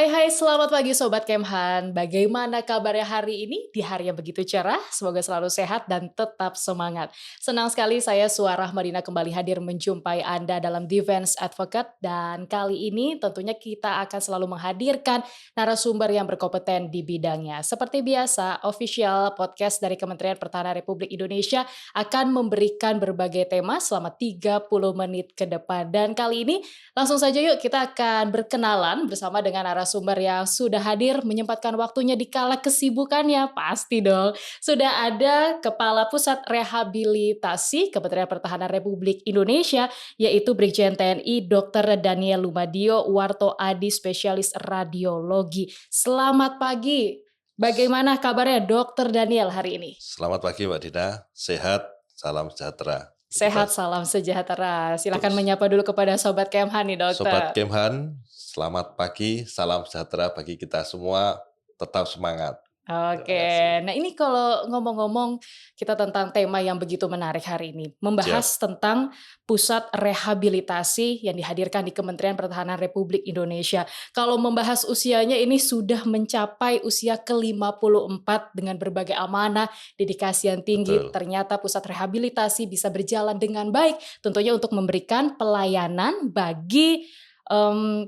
Hai, selamat pagi Sobat Kemhan. Bagaimana kabarnya hari ini? Di hari yang begitu cerah, semoga selalu sehat dan tetap semangat. Senang sekali saya Suara Madina kembali hadir menjumpai Anda dalam Defense Advocate. Dan kali ini tentunya kita akan selalu menghadirkan narasumber yang berkompeten di bidangnya. Seperti biasa, official podcast dari Kementerian Pertahanan Republik Indonesia akan memberikan berbagai tema selama 30 menit ke depan. Dan kali ini langsung saja yuk kita akan berkenalan bersama dengan narasumber yang sudah hadir menyempatkan waktunya di kala kesibukannya. Pasti dong. Sudah ada Kepala Pusat Rehabilitasi Kementerian Pertahanan Republik Indonesia yaitu Brigjen TNI Dr. Daniel Lumadio Warto Adi spesialis radiologi. Selamat pagi. Bagaimana kabarnya Dr. Daniel hari ini? Selamat pagi Mbak Dina, sehat, salam sejahtera. Sehat, salam sejahtera. Silakan menyapa dulu kepada Sobat Kemhan nih, Sobat Dokter. Kemhan, selamat pagi, salam sejahtera bagi kita semua, tetap semangat. Terima Oke, kasih. nah ini kalau ngomong-ngomong kita tentang tema yang begitu menarik hari ini, membahas Siap. tentang pusat rehabilitasi yang dihadirkan di Kementerian Pertahanan Republik Indonesia. Kalau membahas usianya ini sudah mencapai usia ke-54 dengan berbagai amanah, dedikasi yang tinggi, Betul. ternyata pusat rehabilitasi bisa berjalan dengan baik, tentunya untuk memberikan pelayanan bagi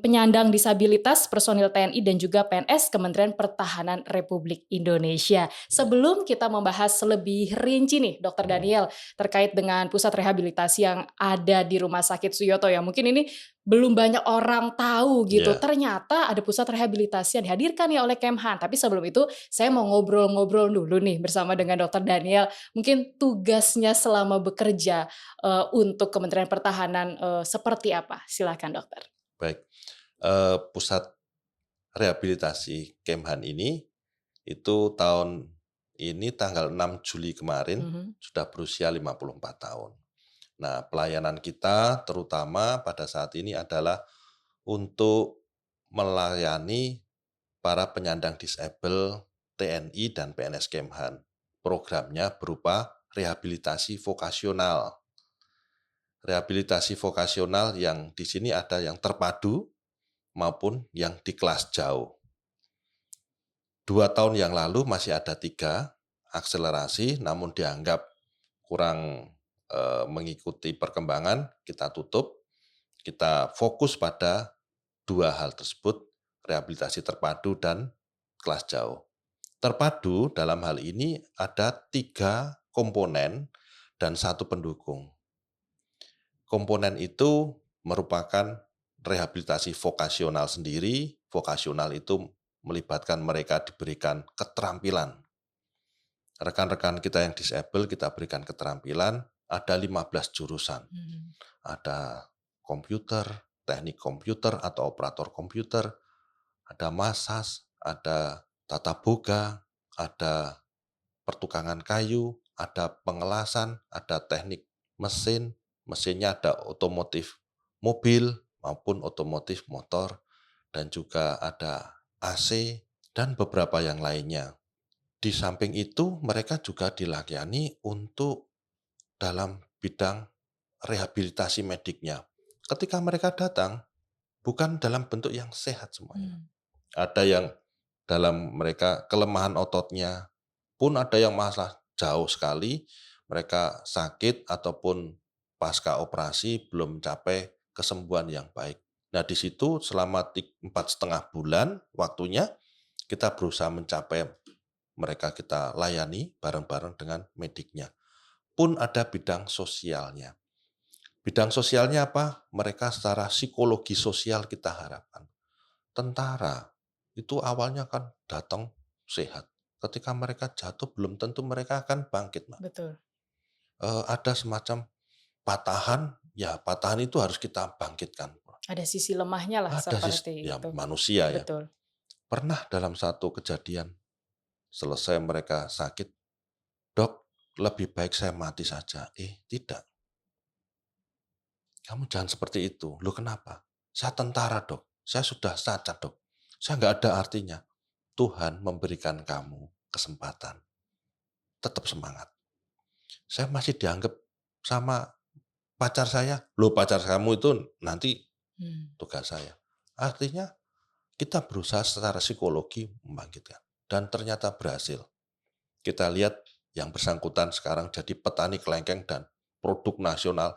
penyandang disabilitas, personil TNI dan juga PNS Kementerian Pertahanan Republik Indonesia. Sebelum kita membahas lebih rinci nih, Dr. Daniel, terkait dengan pusat rehabilitasi yang ada di Rumah Sakit Suyoto ya, mungkin ini belum banyak orang tahu gitu. Ya. Ternyata ada pusat rehabilitasi yang dihadirkan ya oleh Kemhan. Tapi sebelum itu, saya mau ngobrol-ngobrol dulu nih bersama dengan Dr. Daniel. Mungkin tugasnya selama bekerja untuk Kementerian Pertahanan seperti apa? Silakan, Dokter. Baik, pusat rehabilitasi Kemhan ini itu tahun ini tanggal 6 Juli kemarin sudah berusia 54 tahun. Nah, pelayanan kita terutama pada saat ini adalah untuk melayani para penyandang disabel TNI dan PNS Kemhan. Programnya berupa rehabilitasi vokasional. Rehabilitasi vokasional yang di sini ada yang terpadu maupun yang di kelas jauh. 2 tahun yang lalu masih ada 3 akselerasi, namun dianggap kurang mengikuti perkembangan, kita tutup. Kita fokus pada 2 hal tersebut, rehabilitasi terpadu dan kelas jauh. Terpadu dalam hal ini ada 3 komponen dan 1 pendukung. Komponen itu merupakan rehabilitasi vokasional sendiri. Vokasional itu melibatkan mereka diberikan keterampilan. Rekan-rekan kita yang disabel kita berikan keterampilan, ada 15 jurusan. Ada komputer, teknik komputer atau operator komputer, ada massas, ada tata boga, ada pertukangan kayu, ada pengelasan, ada teknik mesin, mesinnya ada otomotif mobil maupun otomotif motor, dan juga ada AC dan beberapa yang lainnya. Di samping itu mereka juga dilayani untuk dalam bidang rehabilitasi mediknya. Ketika mereka datang, bukan dalam bentuk yang sehat semuanya. Ada yang dalam mereka kelemahan ototnya, pun ada yang masalah jauh sekali, mereka sakit ataupun pasca operasi belum mencapai kesembuhan yang baik. Nah, di situ selama 4,5 bulan waktunya, kita berusaha mencapai mereka kita layani bareng-bareng dengan mediknya. Pun ada bidang sosialnya. Bidang sosialnya apa? Mereka secara psikologi sosial kita harapkan. Tentara itu awalnya kan datang sehat. Ketika mereka jatuh belum tentu mereka akan bangkit, Mbak. Betul. Ada semacam patahan, ya patahan itu harus kita bangkitkan. Ada sisi lemahnya lah Ada seperti ya itu. manusia ya. Betul. Pernah dalam satu kejadian selesai mereka sakit, dok lebih baik saya mati saja. Tidak. Kamu jangan seperti itu. Loh kenapa? Saya tentara dok. Saya sudah cacat dok. Saya nggak ada artinya. Tuhan memberikan kamu kesempatan. Tetap semangat. Saya masih dianggap sama pacar saya. Loh pacar kamu itu nanti tugas saya. Artinya kita berusaha secara psikologi membangkitkan dan ternyata berhasil. Kita lihat yang bersangkutan sekarang jadi petani kelengkeng dan produk nasional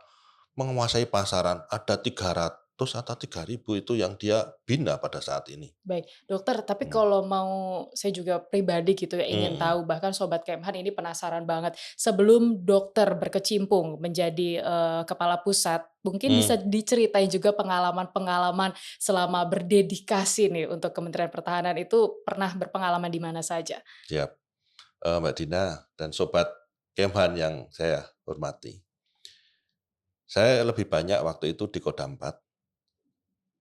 menguasai pasaran, ada 300 atau 3.000 itu yang dia bina pada saat ini. Baik, dokter, tapi Mmm, kalau mau saya juga pribadi gitu ya ingin mhm, tahu, bahkan sobat Kemhan ini penasaran banget. Sebelum dokter berkecimpung menjadi, kepala pusat, mungkin bisa mmm, diceritain juga pengalaman-pengalaman selama berdedikasi nih untuk Kementerian Pertahanan itu pernah berpengalaman di mana saja? siap. Mbak Dina dan sobat Kemhan yang saya hormati. Saya lebih banyak waktu itu di Kodam 4,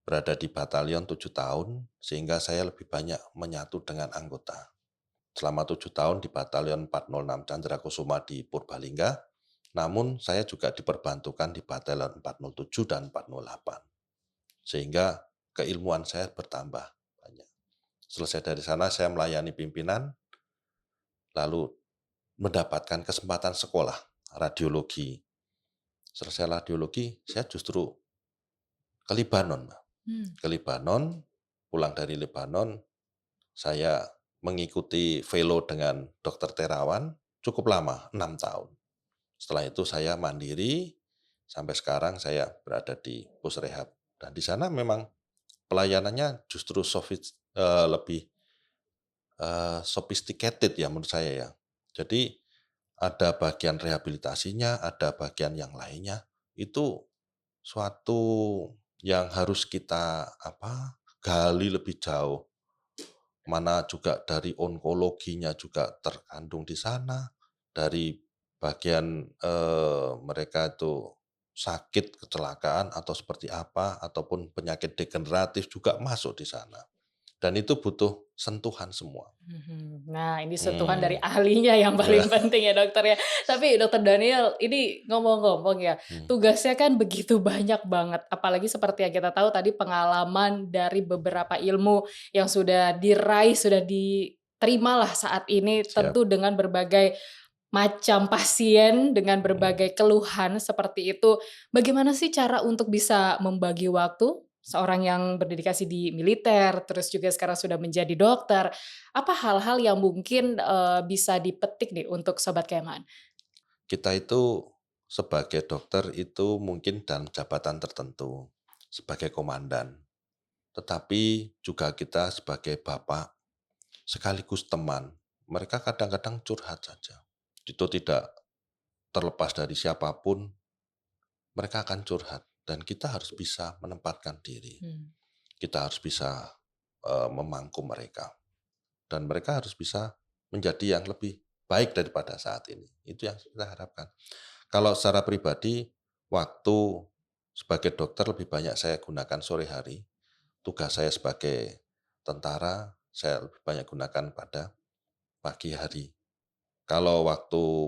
berada di batalion 7 tahun, sehingga saya lebih banyak menyatu dengan anggota. Selama 7 tahun di batalion 406 Candrakusuma di Purbalingga, namun saya juga diperbantukan di batalion 407 dan 408. Sehingga keilmuan saya bertambah banyak. Selesai dari sana saya melayani pimpinan, lalu mendapatkan kesempatan sekolah radiologi. Selesai radiologi, saya justru ke Libanon, Mbak. Mmm, Ke Libanon, pulang dari Lebanon, saya mengikuti velo dengan dokter Terawan cukup lama, 6 tahun. Setelah itu saya mandiri, sampai sekarang saya berada di Pusrehab. Dan di sana memang pelayanannya justru lebih, sophisticated ya menurut saya ya. Jadi ada bagian rehabilitasinya, ada bagian yang lainnya, itu suatu yang harus kita gali lebih jauh. Mana juga dari onkologinya juga terkandung di sana, dari bagian, mereka itu sakit, kecelakaan atau seperti apa, ataupun penyakit degeneratif juga masuk di sana. Dan itu butuh sentuhan semua. mhm. Nah, ini sentuhan dari Mmm, ahlinya yang iya, paling penting ya, dokter ya. Tapi Dokter Daniel, ini ngomong-ngomong ya, mmm, tugasnya kan begitu banyak banget, apalagi seperti yang kita tahu tadi pengalaman dari beberapa ilmu yang sudah diraih, sudah diterimalah saat ini, siap, tentu dengan berbagai macam pasien, dengan mhm. berbagai keluhan seperti itu. Bagaimana sih cara untuk bisa membagi waktu? Seorang yang berdedikasi di militer, terus juga sekarang sudah menjadi dokter. Apa hal-hal yang mungkin, bisa dipetik nih untuk Sobat Keman? Kita itu sebagai dokter itu mungkin dalam jabatan tertentu, sebagai komandan, tetapi juga kita sebagai bapak sekaligus teman. Mereka kadang-kadang curhat saja. Itu tidak terlepas dari siapapun, mereka akan curhat dan kita harus bisa menempatkan diri. Mmm, Kita harus bisa, memangku mereka dan mereka harus bisa menjadi yang lebih baik daripada saat ini. Itu yang kita harapkan. Kalau secara pribadi, waktu sebagai dokter lebih banyak saya gunakan sore hari. Tugas saya sebagai tentara, saya lebih banyak gunakan pada pagi hari. Kalau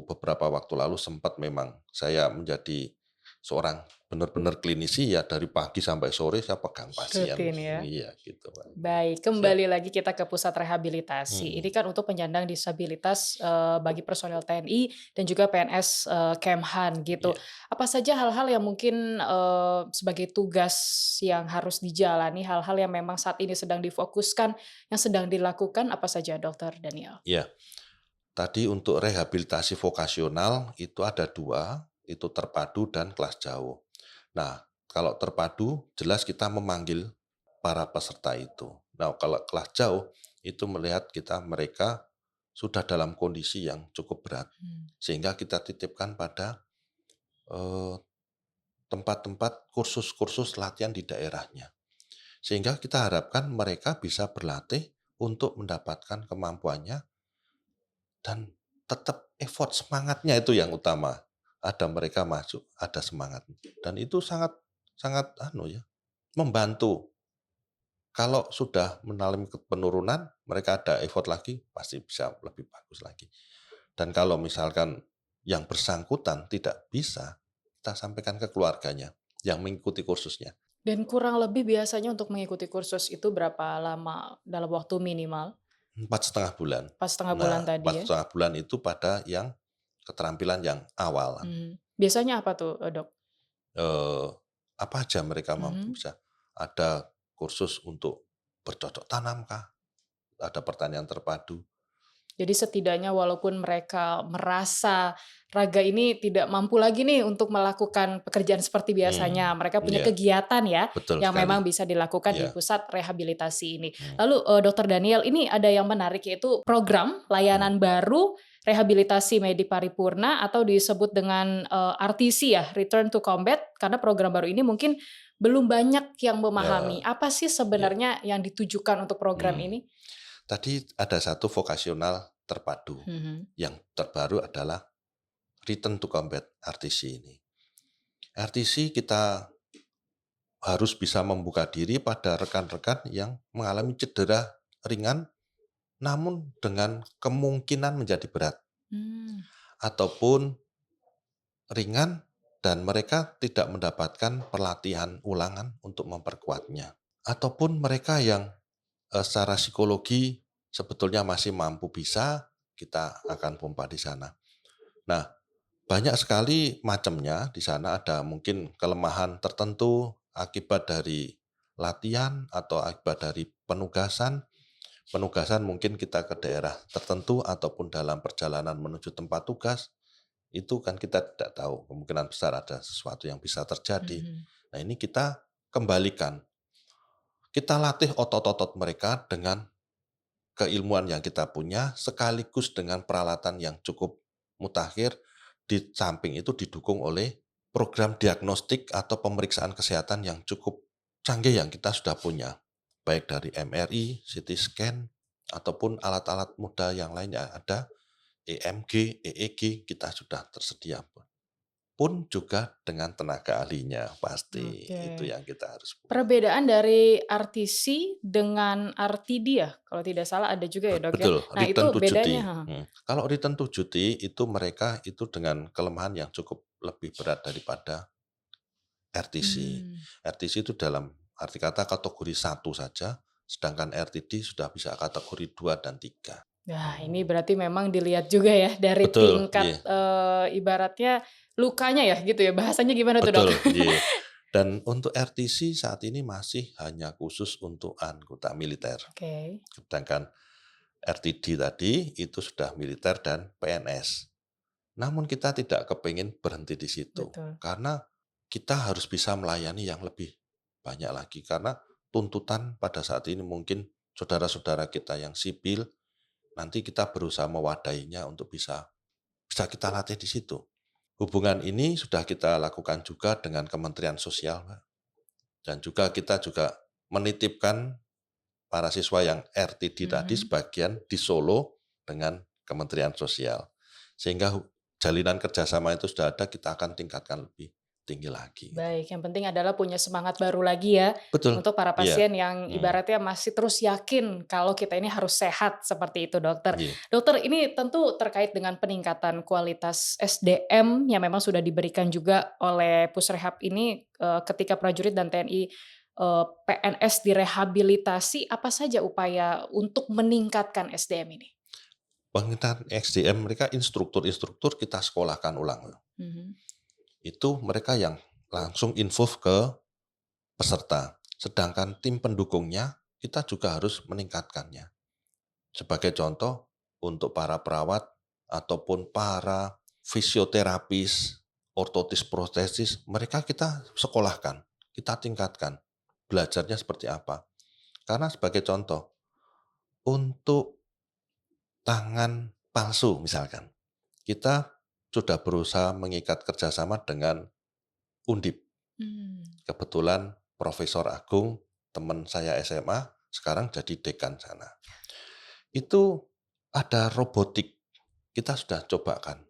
beberapa waktu lalu sempat memang saya menjadi seorang benar-benar klinisi ya dari pagi sampai sore saya pegang pasien. rutin ya. Iya gitu, Mbak. Baik, Siap. kembali lagi kita ke pusat rehabilitasi. Ini Mhm, kan untuk penyandang disabilitas, bagi personel TNI dan juga PNS, Kemhan gitu. iya. Apa saja hal-hal yang mungkin, sebagai tugas yang harus dijalani, hal-hal yang memang saat ini sedang difokuskan, yang sedang dilakukan apa saja Dokter Daniel? Iya. Tadi untuk rehabilitasi vokasional itu ada 2, itu terpadu dan kelas jauh. Nah, kalau terpadu jelas kita memanggil para peserta itu. Nah, kalau kelas jauh itu melihat mereka sudah dalam kondisi yang cukup berat, Mmm, sehingga kita titipkan pada, eee, tempat-tempat kursus-kursus latihan di daerahnya. Sehingga kita harapkan mereka bisa berlatih untuk mendapatkan kemampuannya dan tetap effort, semangatnya itu yang utama. Ada mereka masuk, ada semangat. Dan itu sangat sangat membantu. Kalau sudah mengalami penurunan, mereka ada effort lagi, pasti bisa lebih bagus lagi. Dan kalau misalkan yang bersangkutan tidak bisa, kita sampaikan ke keluarganya yang mengikuti kursusnya. dan kurang lebih biasanya untuk mengikuti kursus itu berapa lama dalam waktu minimal? 4,5 bulan. Pas setengah Nah, bulan tadi empat ya? setengah bulan itu pada yang keterampilan yang awalan. Mhm. Biasanya apa tuh, Dok? Eee, apa aja mereka mampu Mhm. bisa. Ada kursus untuk bercocok tanamkah? Ada pertanian terpadu. Jadi setidaknya walaupun mereka merasa raga ini tidak mampu lagi nih untuk melakukan pekerjaan seperti biasanya, mereka punya Iya, kegiatan ya betul yang sekali. memang bisa dilakukan di Iya, pusat rehabilitasi ini. mmm, Lalu, Dokter Daniel, ini ada yang menarik yaitu program mmm, layanan baru rehabilitasi medik paripurna atau disebut dengan, RTC ya, Return to Combat, karena program baru ini mungkin belum banyak yang memahami. ya, Apa sih iya, sebenarnya yang ditujukan untuk program mmm. ini? Tadi ada satu vokasional terpadu, Mhm. yang terbaru adalah Return to Combat RTC ini. RTC kita harus bisa membuka diri pada rekan-rekan yang mengalami cedera ringan, namun dengan kemungkinan menjadi berat, Mmm. ataupun ringan dan mereka tidak mendapatkan pelatihan ulangan untuk memperkuatnya. Ataupun mereka yang secara psikologi sebetulnya masih mampu bisa, kita akan pompa di sana. Nah, banyak sekali macamnya di sana, ada mungkin kelemahan tertentu akibat dari latihan atau akibat dari penugasan. Penugasan mungkin kita ke daerah tertentu ataupun dalam perjalanan menuju tempat tugas, itu kan kita tidak tahu, kemungkinan besar ada sesuatu yang bisa terjadi. Mhm. Nah, ini kita kembalikan, kita latih otot-otot mereka dengan keilmuan yang kita punya, sekaligus dengan peralatan yang cukup mutakhir, di samping itu didukung oleh program diagnostik atau pemeriksaan kesehatan yang cukup canggih yang kita sudah punya, baik dari MRI, CT scan, ataupun alat-alat mudah yang lainnya ada, EMG, EEG, kita sudah tersedia pun juga dengan tenaga ahlinya, pasti itu Oke. yang kita harus punya. Perbedaan dari RTC dengan RTD ya? Kalau tidak salah ada juga ya, Dok, ya? Betul, Nah itu return to bedanya duty. heeh. Kalau return to duty itu mereka itu dengan kelemahan yang cukup lebih berat daripada RTC. Mmm. RTC itu dalam arti kata kategori satu saja, sedangkan RTD sudah bisa kategori 2 dan 3. Nah ini berarti memang dilihat juga ya dari Betul, tingkat, iya, ibaratnya lukanya ya gitu ya, bahasanya gimana tuh, Dok? betul, iya. Dan untuk RTC saat ini masih hanya khusus untuk anggota militer. Oke, Sedangkan RTD tadi itu sudah militer dan PNS. Namun kita tidak kepingin berhenti di situ, betul. karena kita harus bisa melayani yang lebih banyak lagi, karena tuntutan pada saat ini mungkin saudara-saudara kita yang sipil, nanti kita berusaha mewadahinya untuk bisa bisa kita latih di situ. Hubungan ini sudah kita lakukan juga dengan Kementerian Sosial, Mbak, dan juga kita juga menitipkan para siswa yang RTD tadi Mhm. sebagian di Solo dengan Kementerian Sosial. Sehingga jalinan kerjasama itu sudah ada, kita akan tingkatkan lebih tinggi lagi gitu. Baik, yang penting adalah punya semangat baru lagi ya, Betul, untuk para iya, pasien yang mhm, ibaratnya masih terus yakin kalau kita ini harus sehat, seperti itu dokter. iya, Dokter, ini tentu terkait dengan peningkatan kualitas SDM yang memang sudah diberikan juga oleh Pusrehab ini, ketika prajurit dan TNI, PNS direhabilitasi, apa saja upaya untuk meningkatkan SDM ini? pengintaan SDM mereka, instruktur-instruktur kita sekolahkan ulang. Mhm. Itu mereka yang langsung involve ke peserta, sedangkan tim pendukungnya kita juga harus meningkatkannya. Sebagai contoh, untuk para perawat ataupun para fisioterapis, ortotis protesis, mereka kita sekolahkan, kita tingkatkan. Belajarnya seperti apa? Karena sebagai contoh, untuk tangan palsu misalkan, kita sudah berusaha mengikat kerjasama dengan Undip. Mmm. Kebetulan Profesor Agung, teman saya SMA, sekarang jadi dekan sana. Itu ada robotik, kita sudah cobakan.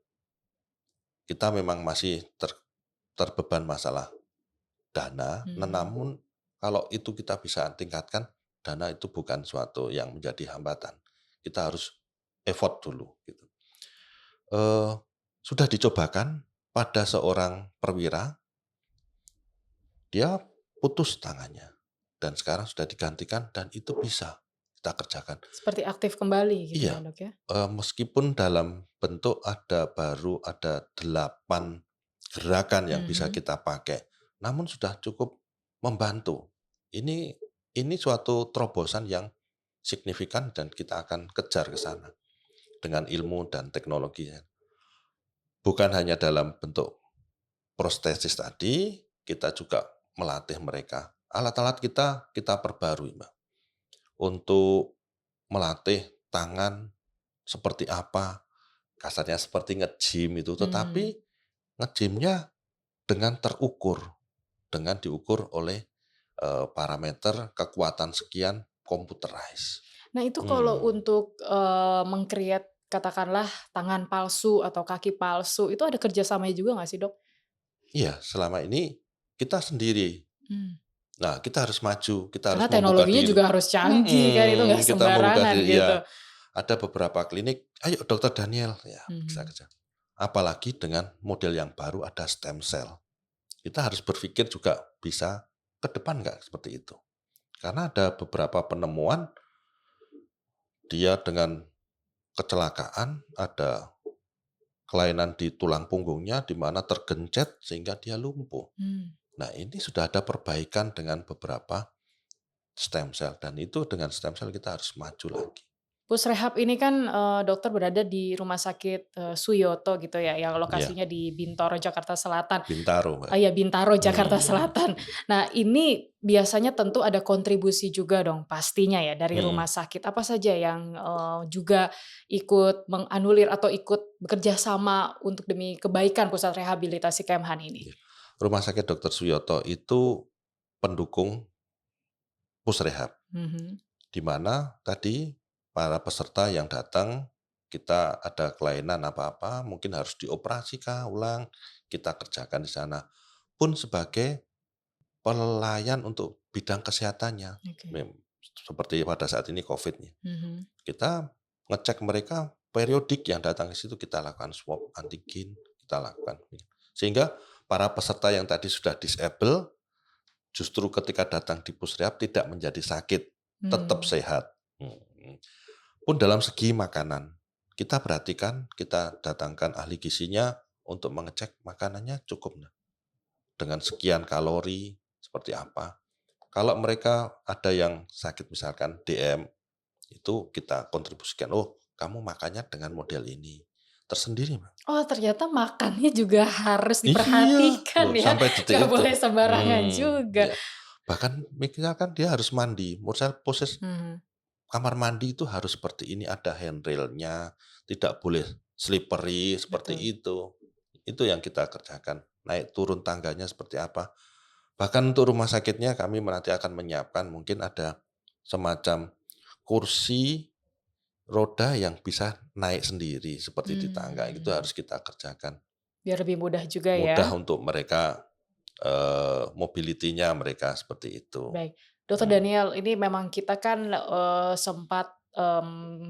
Kita memang masih terbeban masalah dana, Mhm. namun kalau itu kita bisa tingkatkan, dana itu bukan suatu yang menjadi hambatan. Kita harus effort dulu gitu. Eee, sudah dicobakan pada seorang perwira, dia putus tangannya dan sekarang sudah digantikan dan itu bisa kita kerjakan. Seperti aktif kembali gitu Iya, ya, Dok, ya? meskipun dalam bentuk baru ada 8 gerakan yang bisa Mhm. kita pakai, namun sudah cukup membantu. Ini ini suatu terobosan yang signifikan dan kita akan kejar ke sana dengan ilmu dan teknologinya. Bukan hanya dalam bentuk prostesis tadi, kita juga melatih mereka. Alat-alat kita perbarui, Mbak, untuk melatih tangan seperti apa, kasarnya seperti nge-gym itu, Hmm. tetapi nge-gym-nya dengan terukur, dengan diukur oleh, parameter kekuatan sekian computerized. Nah itu kalau Hmm. untuk, meng-create katakanlah tangan palsu atau kaki palsu, itu ada kerjasamanya juga nggak sih, Dok? Iya, selama ini kita sendiri. Mmm. Nah, kita harus maju, kita harus Karena membuka teknologinya diri. juga harus canggih kan, itu nggak Kita membuka sembarangan diri gitu. ya. Ada beberapa klinik, "Ayo Dokter Daniel," ya bisa Mhm. kerja. Apalagi dengan model yang baru ada stem cell. Kita harus berpikir juga bisa ke depan nggak seperti itu. Karena ada beberapa penemuan dia dengan kecelakaan, ada kelainan di tulang punggungnya di mana tergencet sehingga dia lumpuh. Mmm. Nah, ini sudah ada perbaikan dengan beberapa stem cell dan itu dengan stem cell kita harus maju lagi. Pusrehab ini kan, dokter berada di Rumah Sakit, Suyoto gitu ya, yang Iya, lokasinya di Bintaro, Jakarta Selatan. Bintaro, Mbak. Oh ya, Bintaro, Jakarta Hmm, Selatan. Nah, ini biasanya tentu ada kontribusi juga dong pastinya ya dari hmm. rumah sakit. Apa saja yang, juga ikut menganulir atau ikut bekerja sama untuk demi kebaikan pusat rehabilitasi Kemhan ini? Iya. Rumah Sakit Dr. Suyoto itu pendukung Pusrehab, Mhm. di mana tadi para peserta yang datang, kita ada kelainan apa-apa, mungkin harus dioperasi kah ulang, kita kerjakan di sana. Pun sebagai pelayan untuk bidang kesehatannya, Oke. seperti pada saat ini COVID nih. Mhm. Kita ngecek mereka periodik yang datang ke situ kita lakukan swab antigen, kita lakukan. Sehingga para peserta yang tadi sudah disable, justru ketika datang di Pusrehab tidak menjadi sakit, tetap Mmm. sehat. Mhm. Pun dalam segi makanan, kita perhatikan, kita datangkan ahli gizinya untuk mengecek makanannya cukup nggak? Dengan sekian kalori, seperti apa. Kalau mereka ada yang sakit misalkan DM, itu kita kontribusikan, "Oh, kamu makannya dengan model ini." Tersendiri, Mbak. Oh, ternyata makannya juga harus Iya, diperhatikan loh ya, sampai detik nggak itu. boleh sembarangan juga. Iya. Bahkan misalkan dia harus mandi, menurut saya proses Mhm. kamar mandi itu harus seperti ini, ada handrail-nya, tidak boleh slippery seperti Betul. itu. Itu yang kita kerjakan. Naik turun tangganya seperti apa. Bahkan untuk rumah sakitnya kami nanti akan menyiapkan mungkin ada semacam kursi roda yang bisa naik sendiri seperti di tangga, itu Mmm. harus kita kerjakan. Biar lebih mudah juga Mudah ya. untuk mereka, mobility-nya mereka seperti itu. Baik. Dokter Mhm, Daniel, ini memang kita kan, sempat,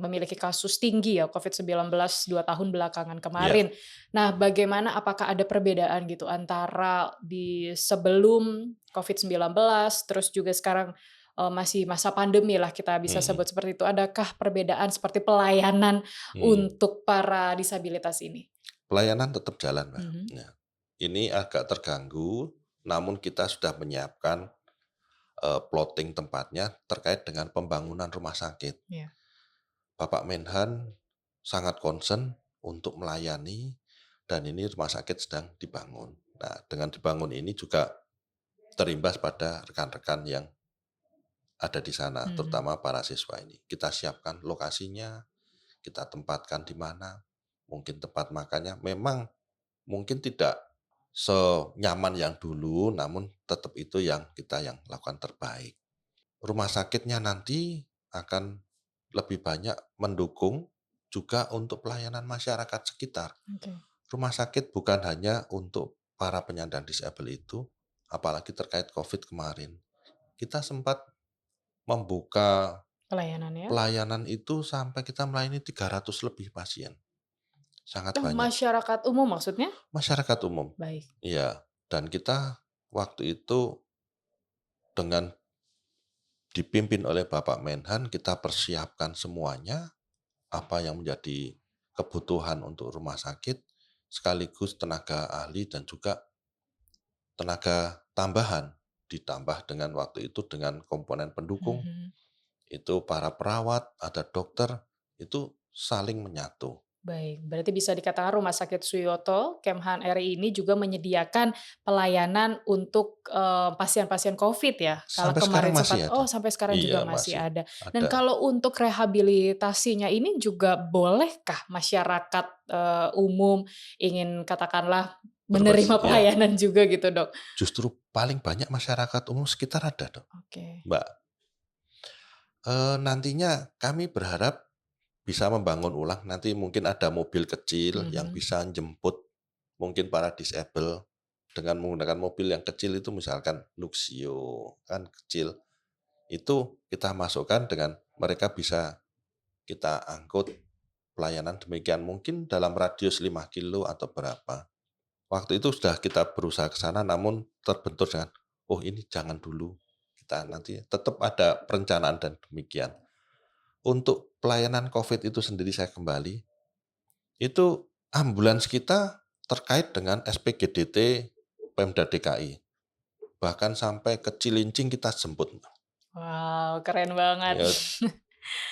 memiliki kasus tinggi ya COVID-19 2 tahun belakangan iya, kemarin. Nah, bagaimana apakah ada perbedaan gitu antara di sebelum COVID-19 terus juga sekarang, masih masa pandemi lah kita bisa mhm, sebut seperti itu. Adakah perbedaan seperti pelayanan hmm. untuk para disabilitas ini? Pelayanan tetap jalan, Mbak. Mhm. Nah, ini agak terganggu, namun kita sudah menyiapkan, plotting tempatnya terkait dengan pembangunan rumah sakit. Iya. Bapak Menhan sangat concern untuk melayani dan ini rumah sakit sedang dibangun. Nah, dengan dibangun ini juga terimbas pada rekan-rekan yang ada di sana, Mhm. terutama para siswa ini. Kita siapkan lokasinya, kita tempatkan di mana, mungkin tempat makannya memang mungkin tidak senyaman yang dulu, namun tetap itu yang kita yang lakukan terbaik. Rumah sakitnya nanti akan lebih banyak mendukung juga untuk pelayanan masyarakat sekitar. Oke. Rumah sakit bukan hanya untuk para penyandang disabel itu, apalagi terkait COVID kemarin. Kita sempat membuka Pelayanan ya? pelayanan itu sampai kita melayani 300 lebih pasien. Sangat Oh, banyak. masyarakat umum maksudnya? Masyarakat umum. Baik. Iya, dan kita waktu itu dengan dipimpin oleh Bapak Menhan, kita persiapkan semuanya, apa yang menjadi kebutuhan untuk rumah sakit, sekaligus tenaga ahli dan juga tenaga tambahan ditambah dengan waktu itu dengan komponen pendukung, Mhm. itu para perawat, ada dokter, itu saling menyatu. Baik, berarti bisa dikatakan Rumah Sakit Suyoto, Kemhan RI ini juga menyediakan pelayanan untuk, pasien-pasien Covid ya? Kalau Sampai sekarang kemarin masih sempat ada. oh sampai sekarang juga Iya, masih masih ada. Dan ada. kalau untuk rehabilitasinya ini juga bolehkah masyarakat, umum ingin katakanlah menerima Ya, pelayanan juga gitu, Dok? justru paling banyak masyarakat umum sekitar ada, Dok. Oke. Mbak, nantinya kami berharap bisa membangun ulang, nanti mungkin ada mobil kecil yang Mhm. bisa jemput mungkin para disable dengan menggunakan mobil yang kecil itu misalkan Luxio, kan kecil. Itu kita masukkan dengan mereka bisa kita angkut pelayanan demikian mungkin dalam radius 5 kilo atau berapa. Waktu itu sudah kita berusaha ke sana namun terbentur dengan, "Oh ini jangan dulu, kita nanti," tetap ada perencanaan dan demikian. Untuk pelayanan Covid itu sendiri saya kembali, itu ambulans kita terkait dengan SPGDT Pemda DKI. Bahkan sampai ke Cilincing kita jemput. Wow, keren banget. Ya,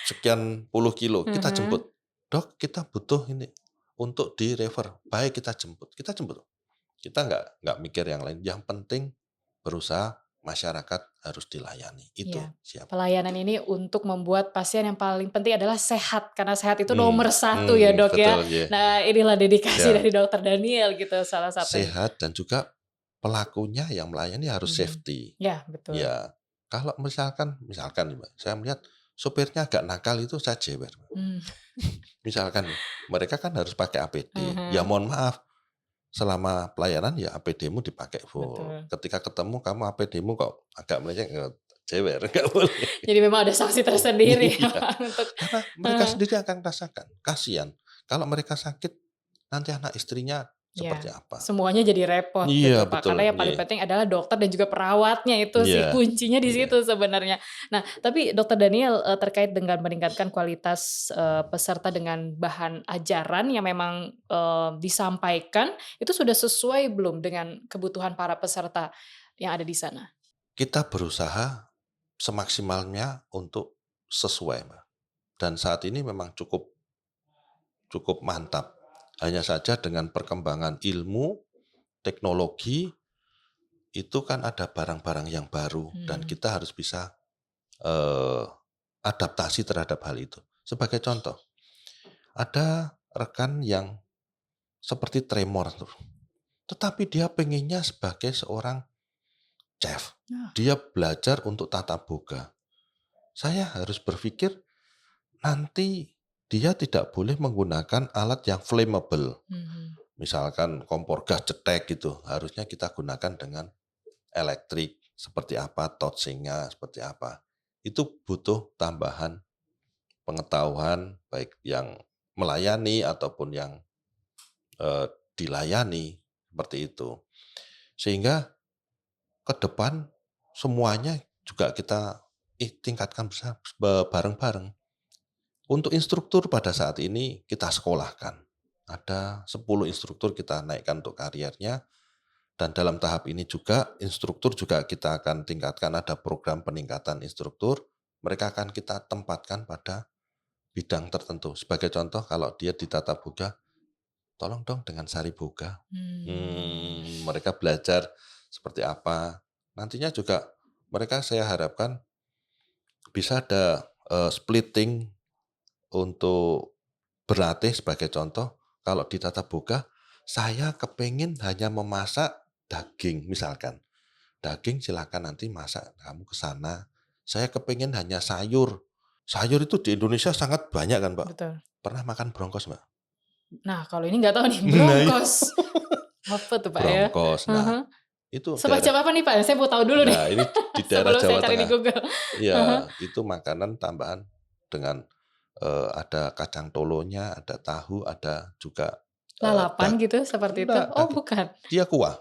sekian puluh kilo kita Mhm. jemput. "Dok, kita butuh ini untuk di-refer." Baik, kita jemput. Kita jemput. Kita nggak mikir yang lain. Yang penting berusaha masyarakat harus dilayani. Itu Iya, siap. pelayanan ini untuk membuat pasien yang paling penting adalah sehat, karena sehat itu nomor satu ya, Dok, ya. Betul ya. Nah, inilah dedikasi Ya, dari Dokter Daniel gitu salah satunya. sehat dan juga pelakunya yang melayani harus Mhm. safety. Ya, betul. Ya, kalau misalkan nih, Mbak, saya melihat sopirnya agak nakal itu saya jewer. Mmm, Misalkan nih, mereka kan harus pakai APD. Ya mhm, mohon maaf, selama pelayanan ya APD-mu dipakai full. betul. Ketika ketemu kamu APD-mu kok agak melenceng, jewer, nggak boleh. Jadi memang ada sanksi tersendiri ya Iya, untuk karena mereka heeh. sendiri akan rasakan. Kasihan, kalau mereka sakit, nanti anak istrinya seperti Iya, apa. semuanya jadi repot Iya gitu, Pak. betul, Karena yang paling iya. penting adalah dokter dan juga perawatnya itu sih, Iya, kuncinya di iya. situ sebenarnya. Nah, tapi Dokter Daniel, terkait dengan meningkatkan kualitas, peserta dengan bahan ajaran yang memang, disampaikan, itu sudah sesuai belum dengan kebutuhan para peserta yang ada di sana? Kita berusaha semaksimalnya untuk sesuai, Mbak, dan saat ini memang cukup cukup mantap. Hanya saja dengan perkembangan ilmu, teknologi, itu kan ada barang-barang yang baru dan Mhm, kita harus bisa, eee, adaptasi terhadap hal itu. Sebagai contoh, ada rekan yang seperti tremor tuh, tetapi dia pengennya sebagai seorang chef. nah, Dia belajar untuk tata boga. Saya harus berpikir nanti dia tidak boleh menggunakan alat yang flammable. mhm, Misalkan kompor gas cetek gitu, harusnya kita gunakan dengan elektrik. Seperti apa, touching-nya seperti apa. Itu butuh tambahan pengetahuan baik yang melayani ataupun yang dilayani, seperti itu. Sehingga ke depan semuanya juga kita tingkatkan bareng-bareng. Untuk instruktur pada saat ini kita sekolahkan. Ada 10 instruktur kita naikkan untuk kariernya dan dalam tahap ini juga instruktur juga kita akan tingkatkan, ada program peningkatan instruktur. Mereka akan kita tempatkan pada bidang tertentu. Sebagai contoh kalau dia di tata boga, tolong dong dengan sari boga. mmm, Mereka belajar seperti apa. Nantinya juga mereka saya harapkan bisa ada splitting untuk berlatih. Sebagai contoh, kalau di tata boga, saya kepengen hanya memasak daging misalkan. Daging silakan nanti masak kamu ke sana. Saya kepengen hanya sayur. Sayur itu di Indonesia sangat banyak kan, Mbak. betul. Pernah makan bronkos, Mbak? Nah, kalau ini nggak tahu nih, Nah, iya. bronkos. Apa tuh, Pak, ya? Bronkos. Nah, Heeh. itu daerah Semacam apa nih, Pak? Saya mau tahu dulu nih, ini di daerah sebelum saya Jawa cari di Tengah. Google. Heeh. Iya, itu makanan tambahan dengan, ada kacang tolonya, ada tahu, ada juga, Lalapan gitu, seperti itu? enggak, Oh, daging. bukan? Dia kuah,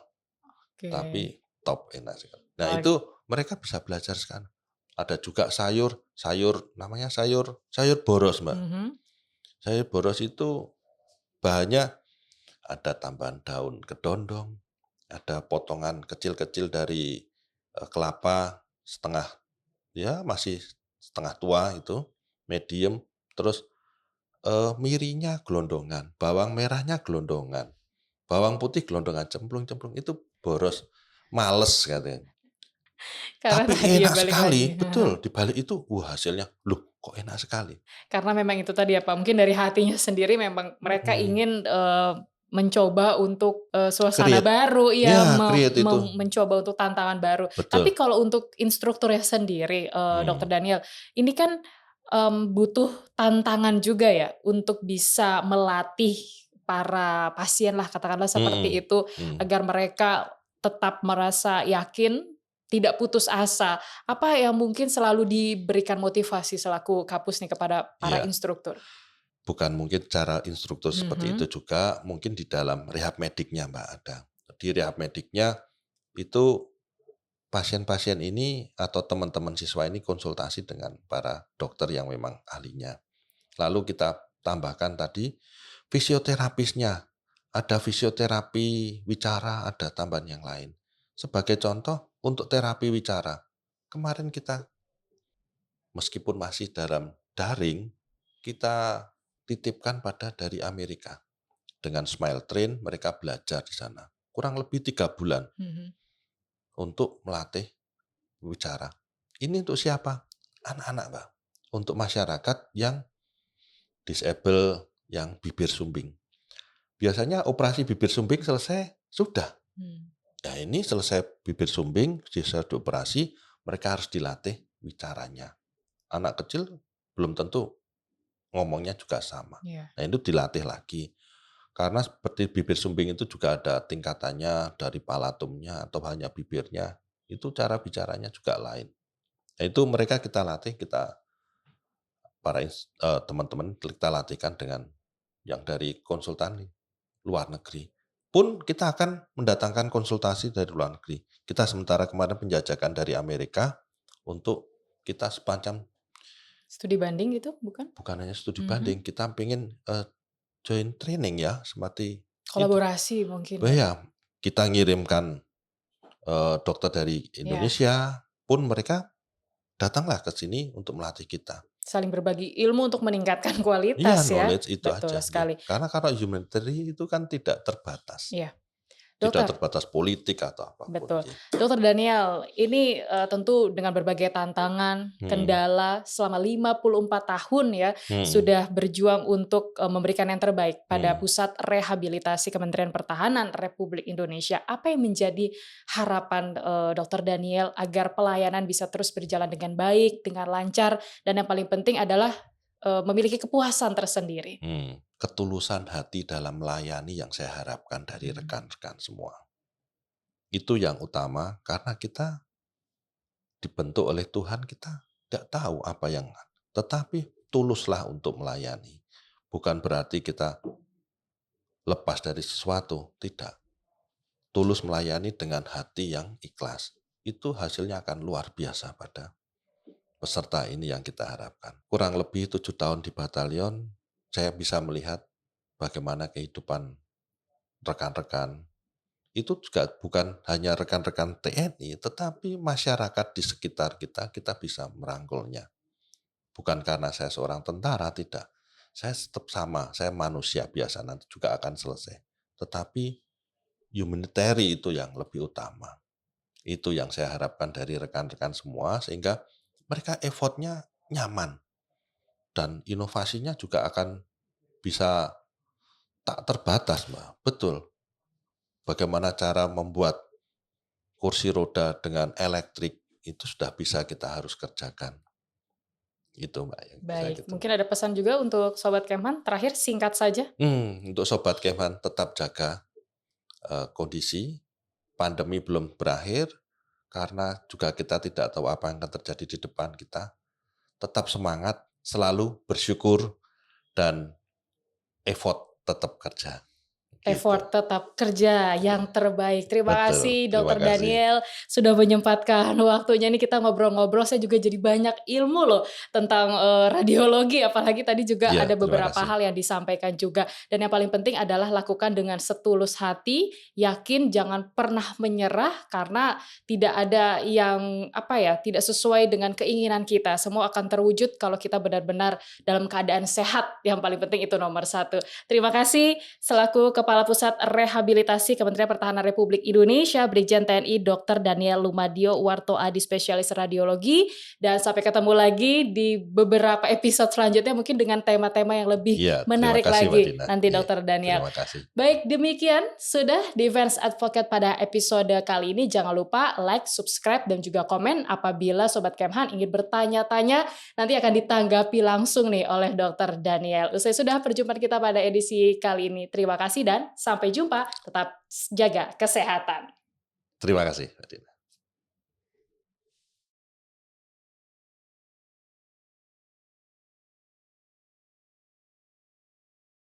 Oke. tapi top, enak sekali. Nah, Ok itu mereka bisa belajar sekarang. Ada juga sayur, sayur namanya sayur sayur boros, Mbak. mhm, Sayur boros itu bahannya ada tambahan daun kedondong, ada potongan kecil-kecil dari kelapa setengah, ya masih setengah tua itu, medium, terus, mirinya gelondongan, bawang merahnya gelondongan, bawang putih gelondongan, cemplung-cemplung, itu boros, males katanya. Karena Tapi tadi ya enak balik lagi, sekali, heeh. betul, di balik itu, wah hasilnya, loh kok enak sekali? Karena memang itu tadi ya Pak, mungkin dari hatinya sendiri memang mereka Mhm, ingin, mencoba untuk, suasana create, baru, ya ya create itu, mencoba untuk tantangan baru. Tapi betul, kalau untuk instrukturnya sendiri, Dokter mhm, Daniel, ini kan, butuh tantangan juga ya untuk bisa melatih para pasien lah katakanlah seperti mhm, itu, mhm, agar mereka tetap merasa yakin, tidak putus asa. Apa yang mungkin selalu diberikan motivasi selaku Kapus nih kepada para iya. instruktur? Bukan mungkin cara instruktur seperti Mhm, itu juga, mungkin di dalam rehab mediknya, Mbak, ada. Di rehab mediknya itu pasien-pasien ini atau teman-teman siswa ini konsultasi dengan para dokter yang memang ahlinya. Lalu kita tambahkan tadi fisioterapisnya, ada fisioterapi wicara, ada tambahan yang lain. Sebagai contoh untuk terapi wicara, kemarin kita meskipun masih dalam daring, kita titipkan pada dari Amerika. Dengan Smile Train mereka belajar di sana. Kurang lebih 3 bulan mhm, untuk melatih bicara. Ini untuk siapa? Anak-anak, Mbak. Untuk masyarakat yang disable, yang bibir sumbing. Biasanya operasi bibir sumbing selesai, sudah. mmm, Nah ini selesai bibir sumbing, selesai dioperasi, mereka harus dilatih bicaranya. Anak kecil belum tentu ngomongnya juga sama. iya, Nah itu dilatih lagi. Karena seperti bibir sumbing itu juga ada tingkatannya dari palatumnya atau hanya bibirnya, itu cara bicaranya juga lain. Nah itu mereka kita latih, kita teman-teman kita latihkan dengan yang dari konsultan luar negeri. Pun kita akan mendatangkan konsultasi dari luar negeri. Kita sementara kemarin penjajakan dari Amerika untuk kita semacam studi banding gitu bukan? bukan hanya studi Mhm, banding, kita pengen, join training ya, seperti itu. kolaborasi mungkin Oh ya? ya, kita ngirimkan, dokter dari Iya, Indonesia pun mereka datanglah ke sini untuk melatih kita. saling berbagi ilmu untuk meningkatkan Iya, kualitas ya? knowledge itu Betul aja, ya. sekali, Karena kalau humanitarian itu kan tidak terbatas. iya. Tidak Dokter, terbatas politik atau apapun, betul. ya. Dokter Daniel, ini, tentu dengan berbagai tantangan, Mhm, kendala selama 54 tahun ya, mhm, sudah berjuang untuk, memberikan yang terbaik pada mhm, Pusat Rehabilitasi Kementerian Pertahanan Republik Indonesia. Apa yang menjadi harapan, Dokter Daniel agar pelayanan bisa terus berjalan dengan baik, dengan lancar, dan yang paling penting adalah, memiliki kepuasan tersendiri? ketulusan hati dalam melayani yang saya harapkan dari Mmm, rekan-rekan semua. Itu yang utama karena kita dibentuk oleh Tuhan, kita nggak tahu apa yang tetapi tuluslah untuk melayani. Bukan berarti kita lepas dari sesuatu, tidak. Tulus melayani dengan hati yang ikhlas. Itu hasilnya akan luar biasa pada peserta ini yang kita harapkan. Kurang lebih 7 tahun di batalion, saya bisa melihat bagaimana kehidupan rekan-rekan. Itu juga bukan hanya rekan-rekan TNI, tetapi masyarakat di sekitar kita, kita bisa merangkulnya. Bukan karena saya seorang tentara, tidak. Saya tetap sama, saya manusia biasa, nanti juga akan selesai. Tetapi humanitarian itu yang lebih utama. Itu yang saya harapkan dari rekan-rekan semua, sehingga mereka effortnya nyaman. Dan inovasinya juga akan bisa tak terbatas, Mbak. Betul. Bagaimana cara membuat kursi roda dengan elektrik, itu sudah bisa kita harus kerjakan. Itu, Mbak, yang bisa baik, gitu. mungkin ada pesan juga untuk Sobat Kemhan, terakhir singkat saja? Untuk Sobat Kemhan tetap jaga, kondisi, pandemi belum berakhir, karena juga kita tidak tahu apa yang akan terjadi di depan kita. Tetap semangat, selalu bersyukur, dan effort tetap kerja. gitu. effort tetap kerja yang terbaik. Terima Betul, kasih terima Dokter kasih. Daniel sudah menyempatkan waktunya nih kita ngobrol-ngobrol. Saya juga jadi banyak ilmu loh tentang radiologi. Apalagi tadi juga Iya, ada terima beberapa kasih. hal yang disampaikan juga. Dan yang paling penting adalah lakukan dengan setulus hati, yakin, jangan pernah menyerah karena tidak ada yang apa ya, tidak sesuai dengan keinginan kita. Semua akan terwujud kalau kita benar-benar dalam keadaan sehat. Yang paling penting itu nomor satu. Terima kasih selaku Kepala Pusat Rehabilitasi Kementerian Pertahanan Republik Indonesia, Brigjen TNI Dr. Daniel Lumadio Warto Adi, spesialis radiologi. Dan sampai ketemu lagi di beberapa episode selanjutnya mungkin dengan tema-tema yang lebih Iya, terima menarik kasih Mbak lagi Dina. nanti Iya, Dr. Daniel. terima kasih. Baik, demikian sudah Defense Advocate pada episode kali ini. Jangan lupa like, subscribe, dan juga komen apabila Sobat Kemhan ingin bertanya-tanya. Nanti akan ditanggapi langsung nih oleh Dr. Daniel. Usai sudah perjumpaan kita pada edisi kali ini. Terima kasih dan sampai jumpa. Tetap jaga kesehatan. Terima kasih Mbak Dina.